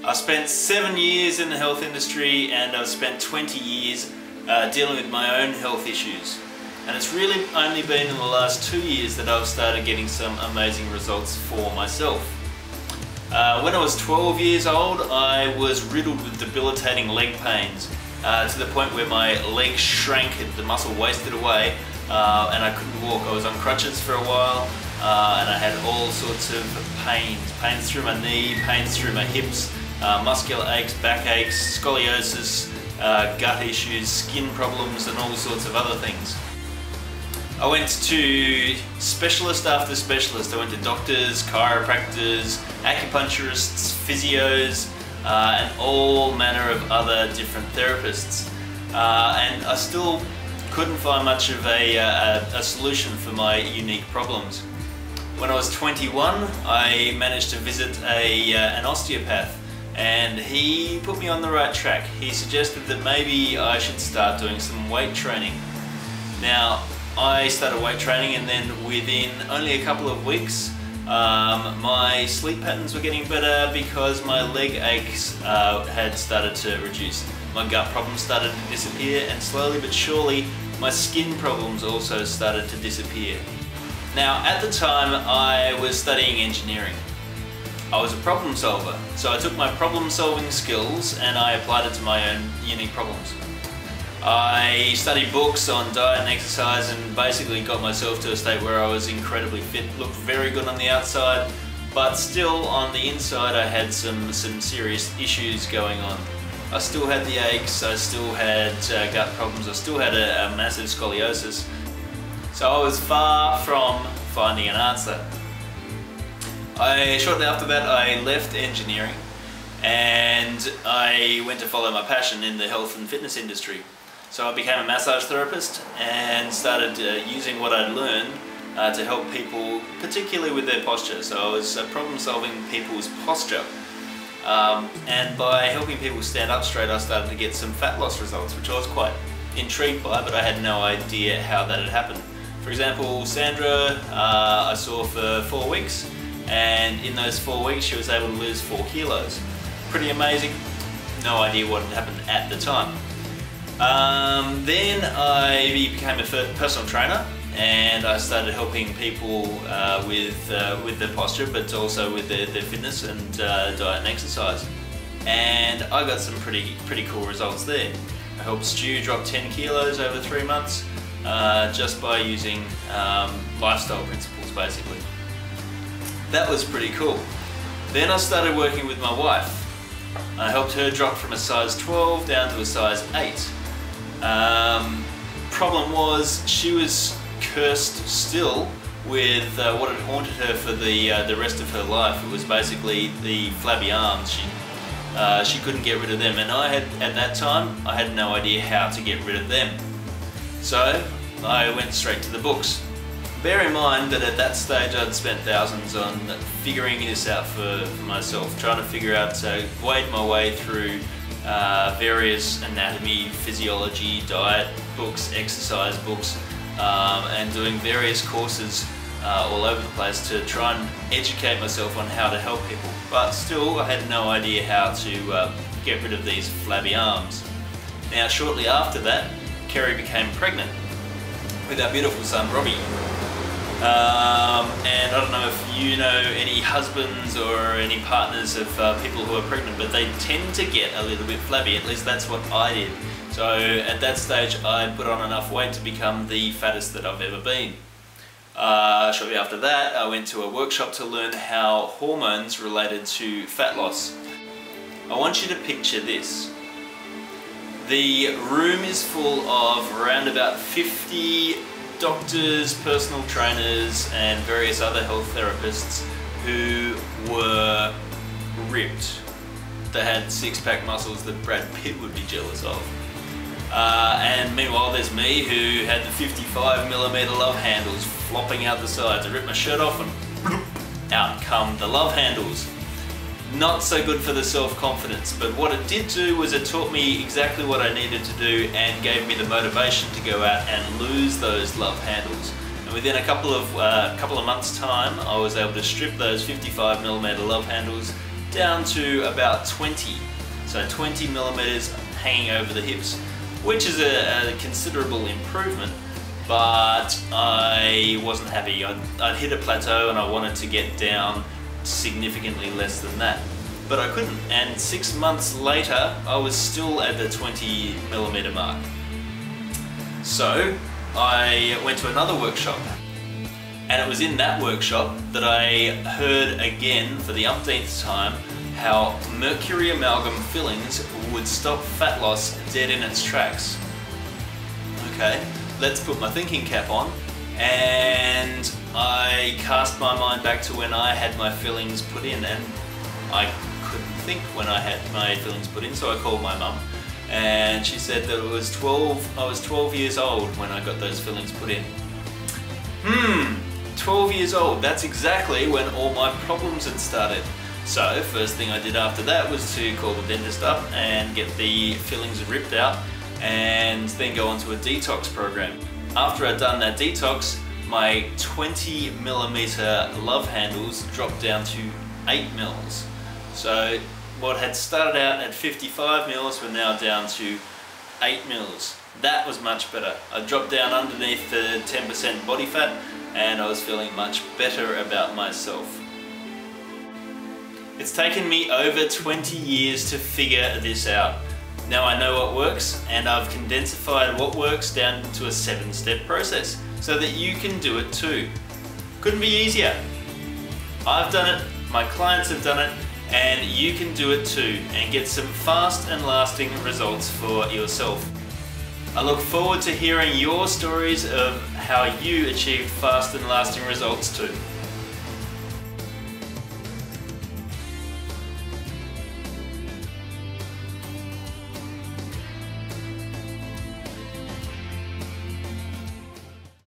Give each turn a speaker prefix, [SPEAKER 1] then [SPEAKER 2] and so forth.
[SPEAKER 1] I spent 7 years in the health industry, and I've spent 20 years dealing with my own health issues. And it's really only been in the last 2 years that I've started getting some amazing results for myself. When I was 12 years old, I was riddled with debilitating leg pains to the point where my legs shrank, the muscle wasted away, and I couldn't walk. I was on crutches for a while, and I had all sorts of pains through my knee, pains through my hips, muscular aches, back aches, scoliosis, gut issues, skin problems, and all sorts of other things. I went to specialist after specialist. I went to doctors, chiropractors, acupuncturists, physios, and all manner of other different therapists. And I still couldn't find much of a solution for my unique problems. When I was 21, I managed to visit an osteopath, and he put me on the right track. He suggested that maybe I should start doing some weight training. Now, I started weight training, and then within only a couple of weeks, my sleep patterns were getting better because my leg aches had started to reduce. My gut problems started to disappear, and slowly but surely my skin problems also started to disappear. Now, at the time, I was studying engineering. I was a problem solver, so I took my problem solving skills and I applied it to my own unique problems. I studied books on diet and exercise and basically got myself to a state where I was incredibly fit, looked very good on the outside, but still on the inside I had some serious issues going on. I still had the aches, I still had gut problems, I still had a massive scoliosis. So I was far from finding an answer. Shortly after that I left engineering and I went to follow my passion in the health and fitness industry. So I became a massage therapist and started using what I'd learned to help people, particularly with their posture. So I was problem solving people's posture. And by helping people stand up straight, I started to get some fat loss results, which I was quite intrigued by, but I had no idea how that had happened. For example, Sandra, I saw for 4 weeks, and in those 4 weeks she was able to lose 4 kilos. Pretty amazing. No idea what had happened at the time. Then I became a personal trainer, and I started helping people with their posture, but also with their fitness and diet and exercise. And I got some pretty cool results there. I helped Stu drop 10 kilos over 3 months just by using lifestyle principles, basically. That was pretty cool. Then I started working with my wife. I helped her drop from a size 12 down to a size 8. Problem was, she was cursed still with what had haunted her for the rest of her life. It was basically the flabby arms. She couldn't get rid of them, and at that time I had no idea how to get rid of them. So I went straight to the books. Bear in mind that at that stage I'd spent thousands on figuring this out for myself, trying to figure out, wade my way through various anatomy, physiology, diet books, exercise books, and doing various courses all over the place to try and educate myself on how to help people. But still, I had no idea how to get rid of these flabby arms. Now, shortly after that, Kerry became pregnant with our beautiful son, Robbie. And I don't know if you know any husbands or any partners of people who are pregnant, but they tend to get a little bit flabby. At least that's what I did. So at that stage I put on enough weight to become the fattest that I've ever been. Shortly after that I went to a workshop to learn how hormones related to fat loss. I want you to picture this. The room is full of around about 50 doctors, personal trainers, and various other health therapists who were ripped. They had six-pack muscles that Brad Pitt would be jealous of. And meanwhile there's me, who had the 55mm love handles flopping out the sides. I ripped my shirt off and out come the love handles. Not so good for the self-confidence, but what it did do was it taught me exactly what I needed to do and gave me the motivation to go out and lose those love handles. And within a couple of months' time, I was able to strip those 55mm love handles down to about 20. So 20 millimeters hanging over the hips, which is a considerable improvement, but I wasn't happy. I'd hit a plateau and I wanted to get down significantly less than that, but I couldn't. And 6 months later, I was still at the 20 millimeter mark. So I went to another workshop, and it was in that workshop that I heard again for the umpteenth time how mercury amalgam fillings would stop fat loss dead in its tracks. Okay, let's put my thinking cap on, and I cast my mind back to when I had my fillings put in, and I couldn't think when I had my fillings put in, so I called my mum, and she said that I was 12 years old when I got those fillings put in. 12 years old, that's exactly when all my problems had started. So first thing I did after that was to call the dentist up and get the fillings ripped out, and then go onto a detox program. After I'd done that detox, my 20 millimeter love handles dropped down to 8 mils. So what had started out at 55 mils were now down to 8 mils. That was much better. I dropped down underneath the 10% body fat, and I was feeling much better about myself. It's taken me over 20 years to figure this out. Now I know what works, and I've condensified what works down into a 7-step process so that you can do it too. Couldn't be easier. I've done it, my clients have done it, and you can do it too and get some fast and lasting results for yourself. I look forward to hearing your stories of how you achieved fast and lasting results too.